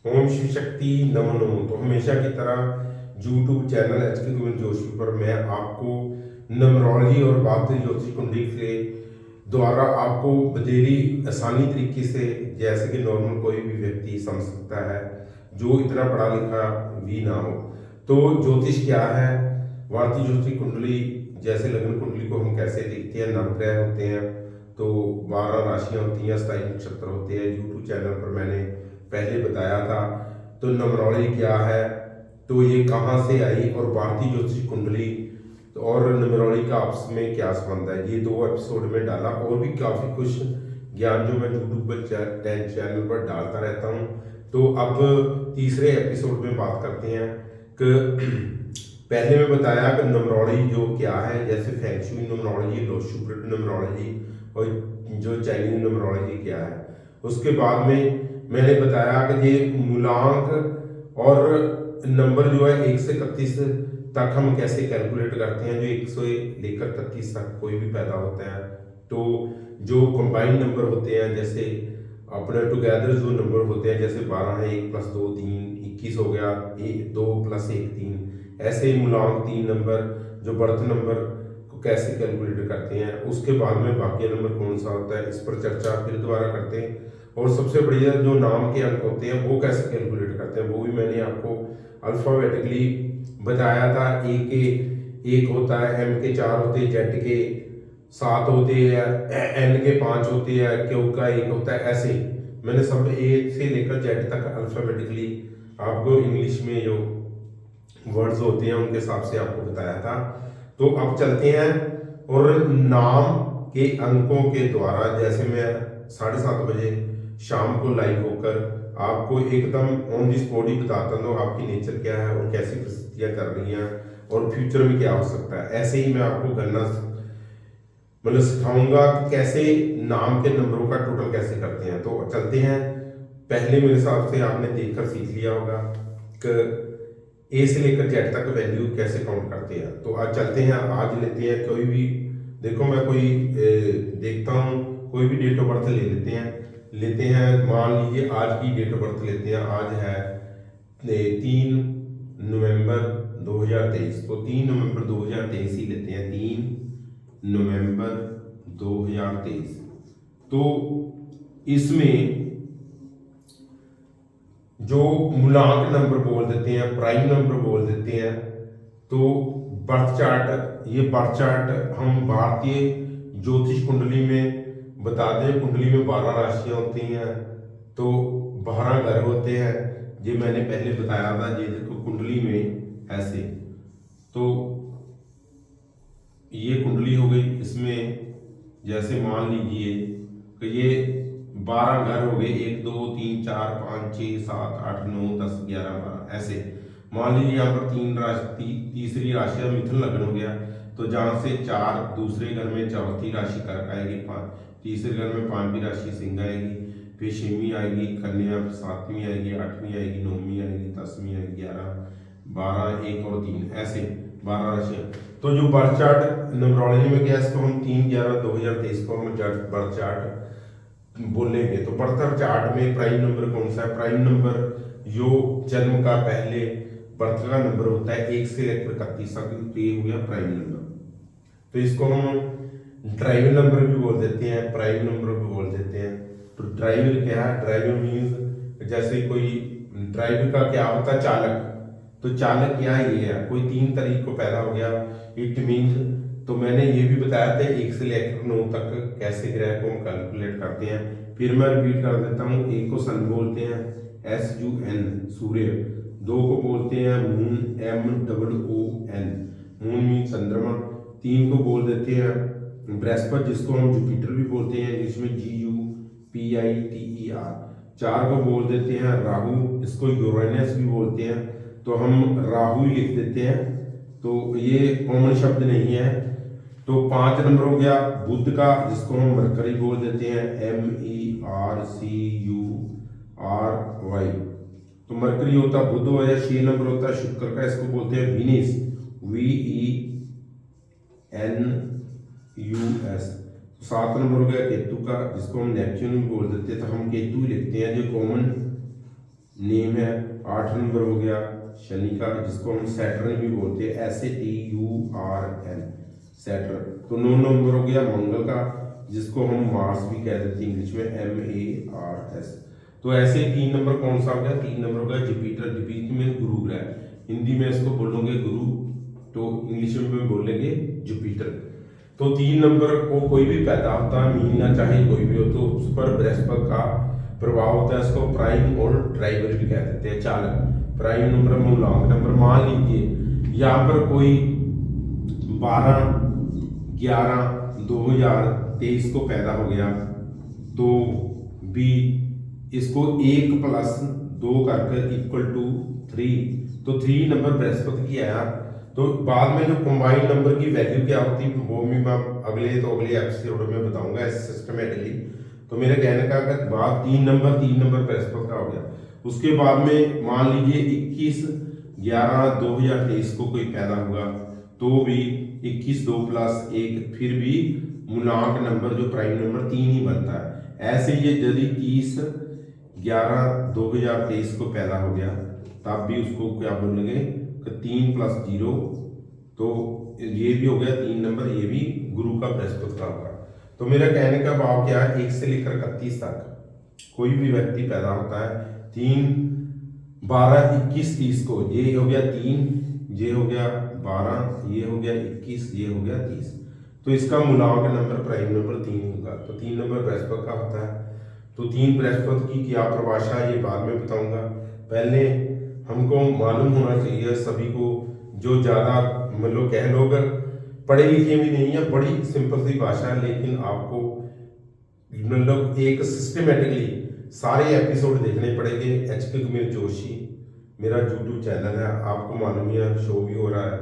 ओम शिव शक्ति नमो नमो। तो हमेशा की तरह यूट्यूब चैनल एच के गोविंद जोशी पर मैं आपको नमरोलॉजी और वास्तु ज्योतिष कुंडली के द्वारा आपको बतेरी आसानी तरीके से, जैसे कि नॉर्मल कोई भी व्यक्ति समझ सकता है जो इतना पढ़ा लिखा भी ना हो। तो ज्योतिष क्या है, वास्तु ज्योतिष कुंडली, जैसे लग्न कुंडली को हम कैसे देखते हैं, नवग्रह होते हैं, तो 12 राशियां होती हैं, 27 नक्षत्र होते हैं। यूट्यूब चैनल पर मैंने पहले बताया था। तो नमरोलॉजी क्या है, तो ये कहाँ से आई, और भारतीय ज्योतिष कुंडली तो और नमरोलॉजी का आपस में क्या संबंध है, ये 2 एपिसोड में डाला। और भी काफ़ी कुछ ज्ञान जो मैं यूट्यूब पर चैनल पर डालता रहता हूँ। तो अब तीसरे एपिसोड में बात करते हैं कि पहले मैं बताया कि नमरोलॉजी जो क्या है, जैसे फेंगशुई नमरोलॉजी, लोशुब्रट नमरोलॉजी और जो चाइनीज नमरोलॉजी क्या है। उसके बाद में मैंने बताया कि ये मूलांक और नंबर जो है 1 से 31 तक हम कैसे कैलकुलेट करते हैं। जो 1 से लेकर 31 तक कोई भी पैदा होता है, तो जो कंबाइंड नंबर होते हैं, जैसे अपने टुगेदर जो नंबर होते हैं, जैसे 12 है, 1 + 2 3, 21 हो गया, 2 + 1 3। ऐसे ही मूलांक 3 नंबर जो बर्थ नंबर को कैसे कैलकुलेट करते हैं। उसके बाद में भाग्य नंबर कौन सा होता है, इस पर चर्चा फिर दोबारा करते हैं। और सबसे बढ़िया जो नाम के अंक होते हैं वो कैसे कैलकुलेट करते हैं, वो भी मैंने आपको अल्फ़ाबेटिकली बताया था। ए के 1 होता है, एम के 4 होते हैं, जेड के 7 होते हैं, एन के 5 होते हैं, क्यू का 1 होता है। ऐसे मैंने सब ए से लेकर जेड तक अल्फ़ाबेटिकली आपको इंग्लिश में जो वर्ड्स होते हैं उनके हिसाब से आपको बताया था। तो अब चलते हैं, और नाम के अंकों के द्वारा, जैसे मैं 7:30 बजे शाम को लाइव होकर आपको एकदम ऑन दी स्पॉट ही बताता हूँ आपकी नेचर क्या है और कैसी परिस्थितियाँ कर रही हैं और फ्यूचर में क्या हो सकता है। ऐसे ही मैं आपको गणना मतलब सिखाऊंगा कि कैसे नाम के नंबरों का टोटल कैसे करते हैं। तो चलते हैं, पहले मेरे हिसाब से आपने देखकर सीख लिया होगा कि ए से लेकर जेड तक वैल्यू कैसे काउंट करते हैं। तो आज चलते हैं, आज लेते हैं कोई भी, देखो मैं कोई देखता हूँ, कोई भी डेट ऑफ बर्थ ले लेते हैं। मान लीजिए आज की डेट ऑफ बर्थ लेते हैं, आज है 3 नवंबर 2023। तो 3 नवंबर 2023 ही लेते हैं, 3 नवंबर 2023। तो इसमें जो मूलांक नंबर बोल देते हैं, प्राइम नंबर बोल देते हैं। तो बर्थ चार्ट, ये बर्थ चार्ट हम भारतीय ज्योतिष कुंडली में बताते हैं। कुंडली में 12 राशियां होती हैं, तो 12 घर होते हैं। ये मैंने पहले बताया था, ये देखो कुंडली में ऐसे। तो ये कुंडली हो गई, इसमें जैसे मान लीजिए कि ये 12 घर हो गए, 1 2 3 4 5 6 7 8 9 10 11 12 ऐसे। मान लीजिए यहाँ पर तीसरी राशि का मिथुन लग्न हो गया, तो जहाँ से 4 दूसरे घर में चौथी राशि कर्क आएगी, 5 तीसरे घर में 5वीं राशि सिंह आएगी, फिर 6वीं आएगी कन्या, 7वीं आएगी, 8वीं आएगी, 9वीं आएगी, 10वीं आएगी, 11 12 1 और 3 ऐसे 12 राशियाँ। तो जो बर्थ चार्ट न्यूमरोलॉजी में क्या है, इसको हम 3/11/2023 को हम बर्थ चार्ट बोलेंगे। तो बर्थ चार्ट में प्राइम नंबर कौन सा है, प्राइम नंबर जो जन्म का पहले बर्थ का नंबर होता है 1 से लेकर 31 तक, तो ये हो गया प्राइम नंबर। तो इसको हम ड्राइवर नंबर भी बोल देते हैं, प्राइम नंबर भी बोल देते हैं। तो ड्राइवर क्या है, ड्राइवर मीन्स जैसे कोई ड्राइवर का क्या होता है, चालक। तो चालक क्या है, ये है कोई 3 तारीख को पैदा हो गया, इट मीन्स। तो मैंने ये भी बताया था 1 से लेकर 9 तक कैसे ग्रह को हम कैलकुलेट करते हैं। फिर मैं रिपीट कर देता हूँ, एक को सन बोलते हैं, SUN सूर्य, 2 को बोलते हैं मून, MOON, मून मीन चंद्रमा, 3 को बोल देते हैं बृहस्पति, जिसको हम जुपिटर भी बोलते हैं इंग्लिश में, JUPITER, 4 को बोल देते हैं राहु, इसको यूरेनस भी बोलते हैं, तो हम राहु ही लिख देते हैं, तो ये कॉमन शब्द नहीं है। तो 5 नंबर हो गया बुध का, जिसको हम मरकरी बोल देते हैं, MERCURY। तो मरकरी होता है बुध हो, या 6 नंबर होता है शुक्र का, इसको बोलते हैं विनिस, VENUS। 7 नंबर हो गया केतु का, जिसको हम नेपच्यून भी बोल देते हैं, तो हम केतु ही लिखते हैं। जो कॉमन नेम है। 8 नंबर हो गया शनि का, जिसको हम सैटर्न भी बोलते हैं, SATURN, सैटर्न। तो 9 नंबर हो गया मंगल का, जिसको हम मार्स भी कह देते हैं इंग्लिश में, MARS। तो ऐसे 3 नंबर कौन सा हो गया? 3 नंबर हो गया जुपिटर। जुपिटर में गुरु ग्रह, हिंदी में इसको बोलोगे गुरु, तो इंग्लिश में बोलेंगे जुपिटर। तो 3 नंबर को कोई भी पैदा होता है, महीना चाहे कोई भी हो, तो उस पर बृहस्पति का प्रभाव होता है। इसको प्राइम और ट्राइबल भी कह देते हैं। चालक, प्राइम नंबर, मूलांक नंबर। मान लीजिए यहाँ पर कोई 12/11/2023 को पैदा हो गया, तो भी इसको 1+2 करके =3, तो 3 नंबर बृहस्पति की आया। तो बाद में जो कंबाइंड नंबर की वैल्यू क्या होती है वो भी मैं अगले एपिसोड में बताऊंगा सिस्टमेटिकली। तो मेरे कहने का अगर बाद 3 नंबर बृहस्पति का हो गया, उसके बाद में मान लीजिए 21/11/2023 को कोई पैदा हुआ, तो भी 21 2 + 1 फिर भी मूलांक नंबर जो प्राइम नंबर 3 ही बनता है। ऐसे ही यदि 30/11/2023 को पैदा हो गया, तब भी उसको क्या बोलेंगे कि 3 + 0, तो ये भी हो गया 3 नंबर, ये भी गुरु का बृहस्पति का होगा। तो मेरा कहने का भाव क्या है, 1 से लेकर 31 तक कोई भी व्यक्ति पैदा होता है 3 12 21 30 को, ये हो गया 3, ये हो गया 12, ये हो गया 21, ये हो गया 30, तो इसका मूलांक नंबर प्राइम नंबर 3 होगा। तो 3 नंबर बृहस्पति का होता है। तो 3 बृहस्पति की क्या परिभाषा है ये बाद में बताऊंगा। पहले हमको मालूम होना चाहिए सभी को, जो ज़्यादा मतलब कह लो अगर पढ़े लिखे भी नहीं है, बड़ी सिंपल सी भाषा है, लेकिन आपको मतलब एक सिस्टमेटिकली सारे एपिसोड देखने पड़ेंगे। HK कुमेर जोशी मेरा यूट्यूब चैनल है, आपको मालूम ही है, शो भी हो रहा है।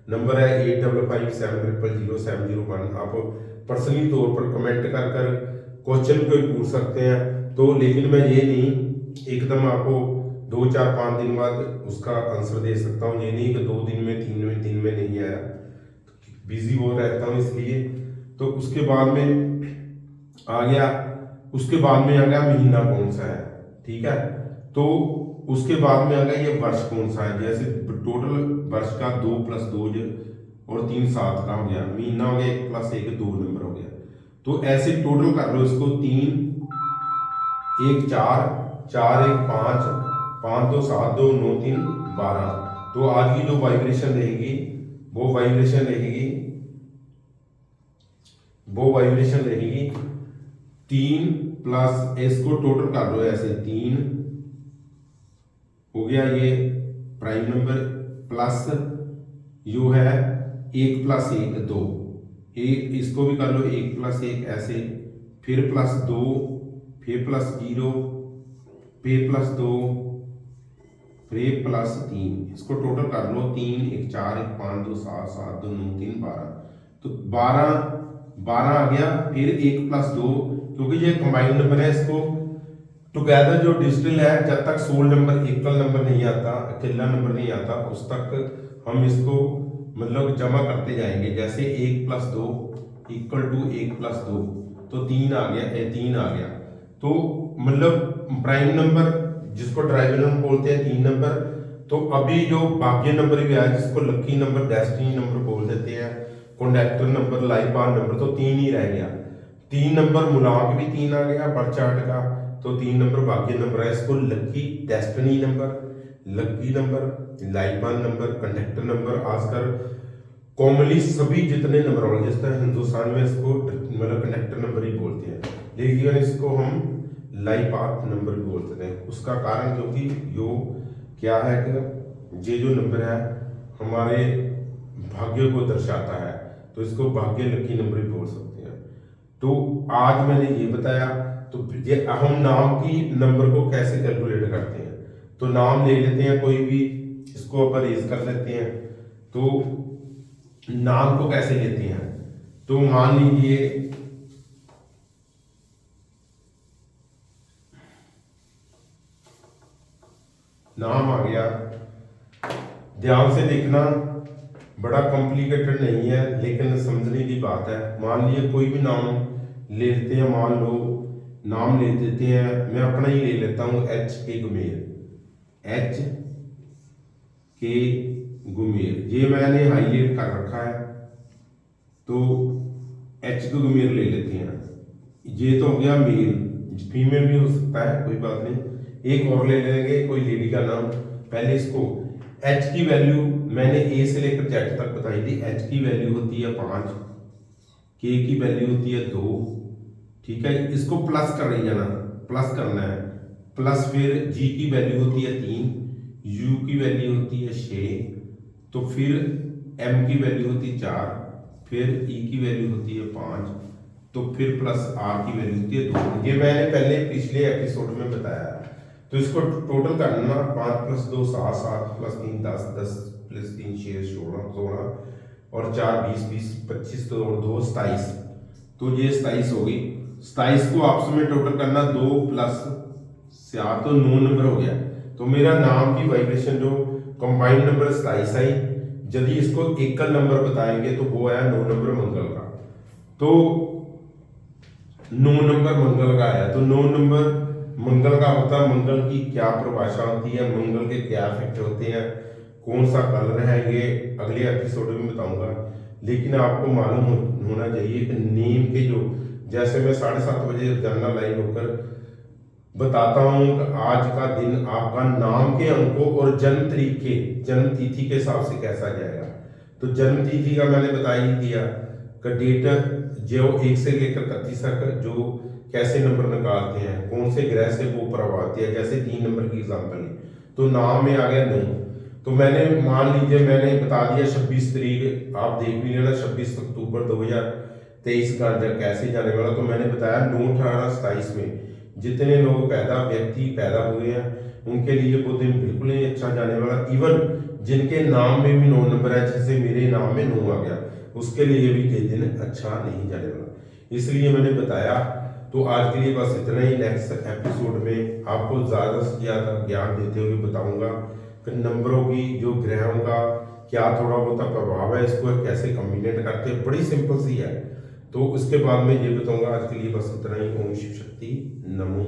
नंबर है 8557000701। आप पर्सनली तौर पर कमेंट कर कर क्वेश्चन कोई पूछ सकते हैं। तो लेकिन मैं ये नहीं एकदम आपको 2 4 5 दिन बाद उसका आंसर दे सकता हूँ, ये नहीं कि 2 दिन में 3 दिन में नहीं आया, बिजी वो रहता हूँ इसलिए। तो उसके बाद में आ गया महीना कौन सा है, ठीक है। तो उसके बाद में आ गया ये वर्ष कौन सा है। जैसे टोटल वर्ष का 2 + 2 और 3 7 का हो गया, महीना हो गया 1 + 1 2 नंबर हो गया। तो ऐसे टोटल कर लो इसको, 3 1 4 4 1 5 5 2 7 2 9 3 12। तो आज की जो वाइब्रेशन रहेगी वो वाइब्रेशन रहेगी 3 प्लस, इसको टोटल कर लो ऐसे, 3 हो गया ये प्राइम नंबर, प्लस जो है 1 + 1 2, एक इसको भी कर लो 1 + 1 ऐसे, फिर +2, फिर +0, फिर +2, फिर +3, इसको टोटल कर लो 3 1 4 1 5 2 7 7 2 9 3 12। तो 12 आ गया। फिर 1 + 2, क्योंकि ये कंबाइंड नंबर है, इसको टुगेदर जो डिजिटल है, जब तक सोल नंबर एकल नंबर नहीं आता, अकेला नंबर नहीं आता, उस तक हम इसको मतलब जमा करते जाएंगे। जैसे 1 + 2 = 1 + 2, तो 3 आ गया, 3 आ गया। तो मतलब प्राइम नंबर जिसको ट्राइबल नंबर बोलते हैं 3 नंबर। तो अभी जो भाग्य नंबर भी आया, जिसको लकी नंबर, डेस्टिनी नंबर बोल देते हैं, conductor number, life path number, तो 3 ही रह गया। 3 नंबर मूलांक भी 3 आ गया बर्थ चार्ट का, तो 3 नंबर भाग्य नंबर है। इसको lucky, destiny number, lucky number, life path number, conductor number, आजकल कॉमनली सभी जितने नंबरोलॉजिस्ट हैं हिंदुस्तान में इसको मतलब कंडक्टर नंबर ही बोलते हैं, लेकिन इसको हम लाइफ पाथ नंबर भी बोलते हैं। उसका कारण क्योंकि जो क्या है कि ये जो नंबर है हमारे भाग्य को दर्शाता है, तो इसको भाग्य लकी नंबर भी बोल सकते हैं। तो आज मैंने ये बताया। तो ये हम नाम की नंबर को कैसे कैलकुलेट करते हैं, तो नाम ले लेते हैं कोई भी, इसको अपन रेज कर लेते हैं। तो नाम को कैसे लेते हैं, तो मान लीजिए नाम आ गया, ध्यान से देखना, बड़ा कॉम्प्लिकेटेड नहीं है लेकिन समझने की बात है। मान लीजिए कोई भी नाम ले लेते हैं, मान लो नाम ले देते हैं, मैं अपना ही ले लेता हूँ HK कुमेर। एच के गुमेर, ये मैंने हाईलाइट कर रखा है। तो एच के गुमेर ले लेते हैं। ये तो हो गया मेल, फीमेल भी हो सकता है, कोई बात नहीं। एक और ले लेंगे कोई लेडी का नाम। पहले इसको एच की वैल्यू मैंने ए से लेकर जेड तक बताई थी। एच की वैल्यू होती है 5, के की वैल्यू होती है 2, ठीक है। इसको प्लस कर रही जाना, प्लस करना है। प्लस फिर जी की वैल्यू होती है 3, यू की वैल्यू होती है 6, तो फिर एम की वैल्यू होती है 4, फिर ई की वैल्यू होती है 5, तो फिर प्लस आर की वैल्यू होती है 2। ये मैंने पहले पिछले एपिसोड में बताया। तो इसको टोटल करना, 5 + 2 7, 7 + 3 10, 10 + 3 6 16, 16 और 4 20, 20 25 तो और 2 27। तो ये 27 हो गई। 27 को आपस में टोटल करना, 2 + 7 तो 9 नंबर हो गया। तो मेरा नाम की वाइब्रेशन जो कंबाइंड नंबर 27 आई। यदि इसको एकल नंबर बताएंगे तो वो आया 9 नंबर मंगल का। तो 9 नंबर मंगल का आया। तो 9 नंबर मंगल का होता है। मंगल की क्या परिभाषा होती है, मंगल के क्या इफेक्ट होते हैं, कौन सा कलर है, ये अगले एपिसोड में बताऊंगा। लेकिन आपको मालूम होना चाहिए कि नेम के जो, जैसे मैं 7:30 बजे रोजाना लाइव होकर बताता हूँ कि आज का दिन आपका नाम के अंकों और जन्म तारीख के, जन्म तिथि के हिसाब से कैसा जाएगा। तो जन्म तिथि का मैंने बता ही दिया कि डेट जो 1 से लेकर 31 तक जो कैसे नंबर निकालते हैं, कौन से ग्रह से वो प्रभावित है। जैसे 3 नंबर की एग्जाम्पल है, तो नाम में आ गया 9। तो मैंने मान लीजिए मैंने बता दिया 26 तारीख, आप देख भी लेना 26 अक्टूबर 2023 का कैसे जाने वाला। तो मैंने बताया 9 18 27 में जितने लोग व्यक्ति पैदा हुए हैं उनके लिए वो दिन बिल्कुल ही अच्छा जाने वाला। इवन जिनके नाम में भी 9 नंबर है, जैसे मेरे नाम में 9 आ गया, उसके लिए भी ये दिन अच्छा नहीं जाने वाला। इसलिए मैंने बताया। तो आज के लिए बस इतना ही। नेक्स्ट एपिसोड में आपको ज़्यादा से ज़्यादा ज्ञान देते हुए बताऊंगा कि नंबरों की, जो ग्रहों का क्या थोड़ा बहुत प्रभाव है, इसको कैसे कम्बिनेट करते हैं। बड़ी सिंपल सी है। तो उसके बाद में ये बताऊंगा। आज के लिए बस इतना ही। ओम शिव शक्ति, नमो